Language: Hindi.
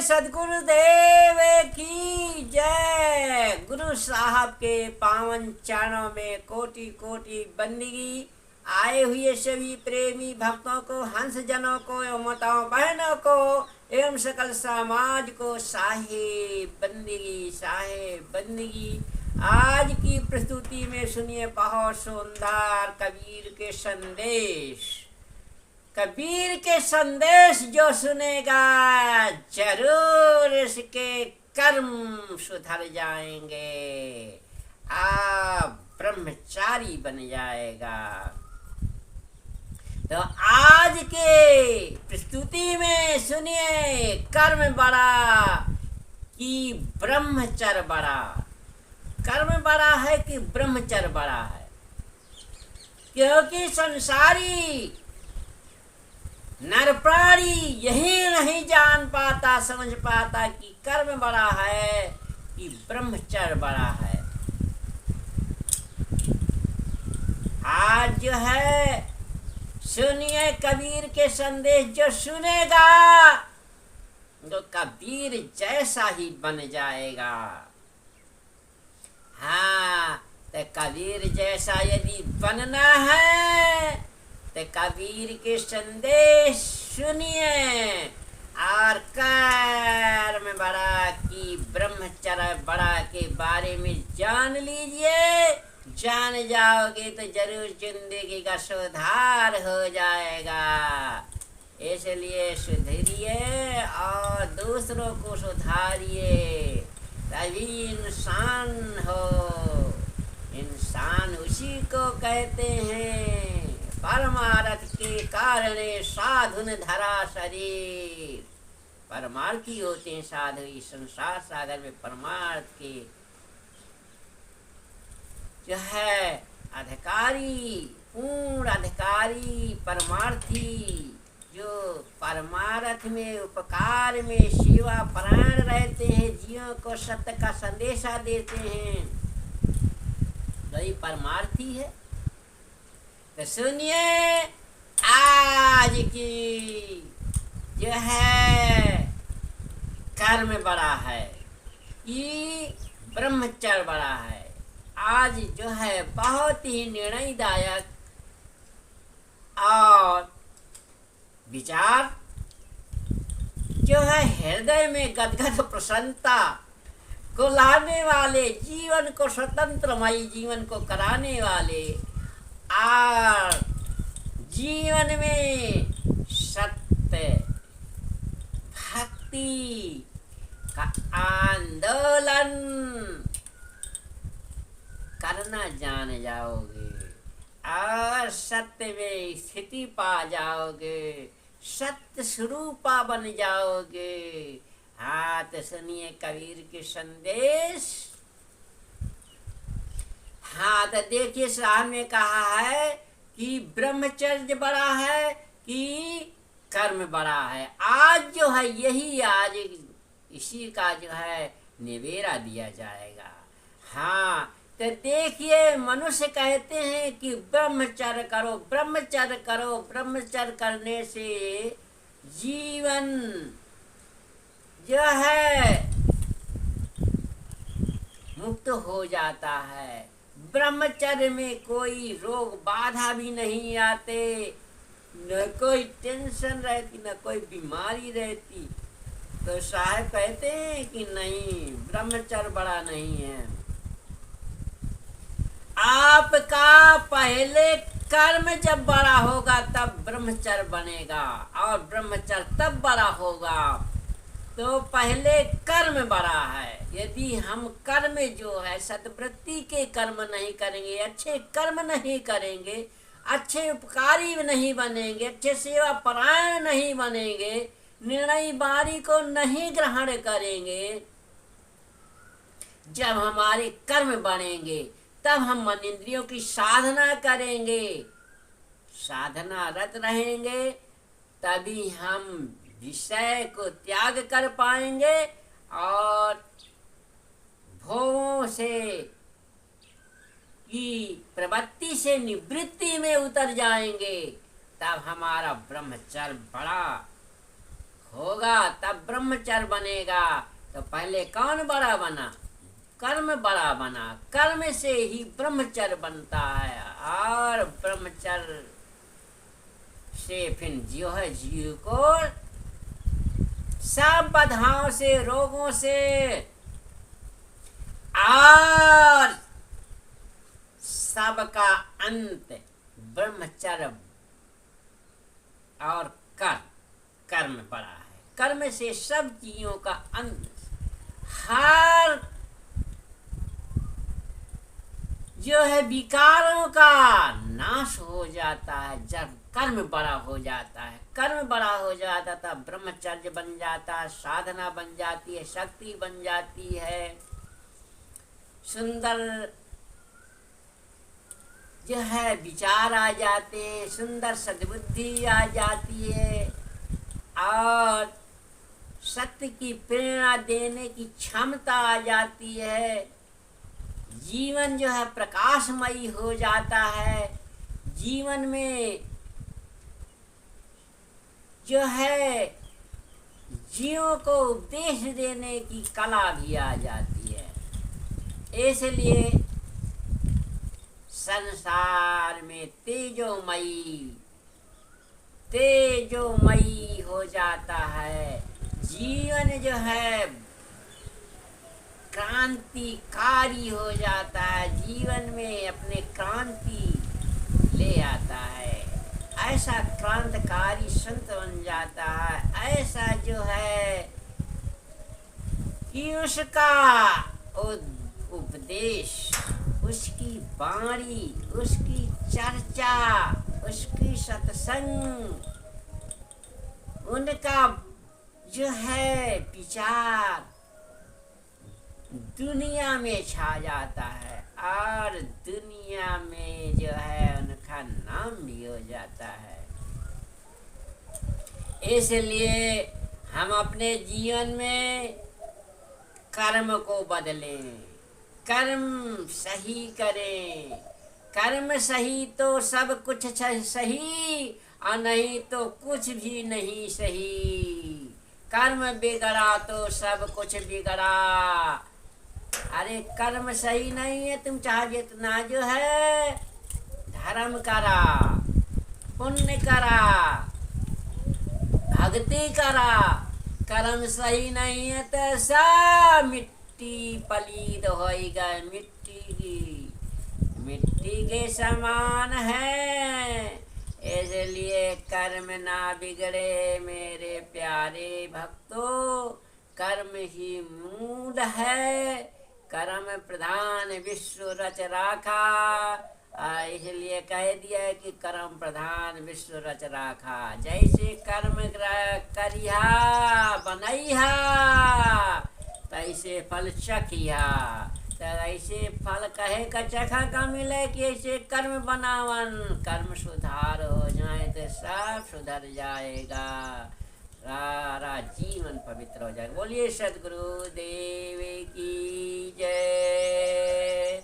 सदगुरुदेव की जय। गुरु साहब के पावन चरणों में कोटि कोटि बंदगी। आए हुए सभी प्रेमी भक्तों को, हंस जनों को एवं माताओं बहनों को एवं सकल समाज को साहे बंदगी, साहे बंदगी। आज की प्रस्तुति में सुनिए बहुत सुंदर कबीर के संदेश। कबीर के संदेश जो सुनेगा जरूर इसके कर्म सुधर जाएंगे, आप ब्रह्मचारी बन जाएगा। तो आज के प्रस्तुति में सुनिए कर्म बड़ा कि ब्रह्मचर्य बड़ा। कर्म बड़ा है कि ब्रह्मचर्य बड़ा है, क्योंकि संसारी नर प्राणी यही नहीं जान पाता, समझ पाता कि कर्म बड़ा है कि ब्रह्मचर्य बड़ा है। आज जो है सुनिए कबीर के संदेश, जो सुनेगा तो कबीर जैसा ही बन जाएगा। हाँ, तो कबीर जैसा यदि बनना है तो कबीर के संदेश सुनिए और कर्म बड़ा कि ब्रह्मचर्य बड़ा के बारे में जान लीजिए। जान जाओगे तो जरूर जिंदगी का सुधार हो जाएगा। इसलिए सुधरिए और दूसरों को सुधारिए, तभी इंसान हो। इंसान उसी को कहते हैं परमार्थ के कारण साधुन धरा शरीर। परमार्थी होते हैं साधु। इस संसार सागर में परमार्थ के जो है अधिकारी, पूर्ण अधिकारी परमार्थी, जो परमार्थ में, उपकार में सेवा परायण रहते हैं, जीवों को सत्य का संदेशा देते हैं, वही परमार्थी है। तो सुनिए आज की जो है कर्म बड़ा है कि ब्रह्मचर्य बड़ा है। आज जो है बहुत ही निर्णयदायक और विचार जो है हृदय में गदगद प्रसन्नता को लाने वाले, जीवन को स्वतंत्रमयी जीवन को कराने वाले और जीवन में सत्य भक्ति का आंदोलन करना जान जाओगे और सत्य में स्थिति पा जाओगे, सत्य स्वरूपा बन जाओगे। हाँ, तो सुनिए कबीर के संदेश। हाँ, तो देखिए साहब ने कहा है कि ब्रह्मचर्य बड़ा है कि कर्म बड़ा है। आज जो है यही आज इसी का जो है निवेरा दिया जाएगा। हाँ, तो देखिए मनुष्य कहते हैं कि ब्रह्मचर्य करो, ब्रह्मचर्य करो। ब्रह्मचर्य करने से जीवन जो है मुक्त हो जाता है। ब्रह्मचर्य में कोई रोग बाधा भी नहीं आते, न कोई टेंशन रहती, न कोई बीमारी रहती। तो साहब कहते हैं कि नहीं, ब्रह्मचर्य बड़ा नहीं है। आपका पहले कर्म जब बड़ा होगा तब ब्रह्मचर्य बनेगा, और ब्रह्मचर्य तब बड़ा होगा। तो पहले कर्म बड़ा है। यदि हम कर्म जो है सद्वृत्ति के कर्म नहीं करेंगे, अच्छे कर्म नहीं करेंगे, अच्छे उपकारी नहीं बनेंगे, अच्छे सेवा परायण नहीं बनेंगे, निर्णय बारी को नहीं ग्रहण करेंगे, जब हमारे कर्म बनेंगे तब हम मन इंद्रियों की साधना करेंगे, साधना रत रहेंगे, तभी हम विषय को त्याग कर पाएंगे और भोगों से की प्रवृत्ति से निवृत्ति में उतर जाएंगे। तब हमारा ब्रह्मचर्य बड़ा होगा तब ब्रह्मचर्य बनेगा। तो पहले कौन बड़ा बना? कर्म बड़ा बना। कर्म से ही ब्रह्मचर्य बनता है, और ब्रह्मचर्य से फिर जो है जीव को सब बाधाओं से, रोगों से और सबका अंत ब्रह्मचर्य और कर्म पड़ा है। कर्म से सब चीजों का अंत, हर जो है विकारों का नाश हो जाता है जब कर्म बड़ा हो जाता है। कर्म बड़ा हो जाता था, ब्रह्मचर्य बन जाता है, साधना बन जाती है, शक्ति बन जाती है, सुंदर जो है विचार आ जाते हैं, सुंदर सद्बुद्धि आ जाती है, और सत्य की प्रेरणा देने की क्षमता आ जाती है। जीवन जो है प्रकाशमयी हो जाता है। जीवन में जो है जीवों को उपदेश देने की कला भी आ जाती है। इसलिए संसार में तेजोमयी हो जाता है। जीवन जो है क्रांतिकारी हो जाता है, जीवन में अपने क्रांति ले आता है। ऐसा क्रांतिकारी संत बन जाता है, ऐसा जो है कि उसका उपदेश, उसकी वाणी, उसकी चर्चा, उसकी सत्संग, उनका जो है विचार दुनिया में छा जाता है, और दुनिया में जो है उनका नाम भी हो जाता है। इसलिए हम अपने जीवन में कर्म को बदलें, कर्म सही करें। कर्म सही तो सब कुछ सही, और नहीं तो कुछ भी नहीं सही। कर्म बिगड़ा तो सब कुछ बिगड़ा। अरे कर्म सही नहीं है, तुम चाहे जितना जो है धर्म करा, पुण्य करा, भक्ति करा, कर्म सही नहीं है तो सब मिट्टी पलीद होएगा, मिट्टी के समान है। इसलिए कर्म ना बिगड़े मेरे प्यारे भक्तों, कर्म ही मूड है, कर्म प्रधान विश्व रच राखा। इसलिए कह दिया है कि कर्म प्रधान विश्व रच राखा। जैसे कर्म करिया बनैहा, तैसे फल चखिया। तो ऐसे फल कहे का चखा का मिले कि ऐसे कर्म बनावन, कर्म सुधार हो जाए तो सब सुधर जाएगा, सारा जीवन पवित्र हो जाएगा। बोलिए सद्गुरु देव की जय।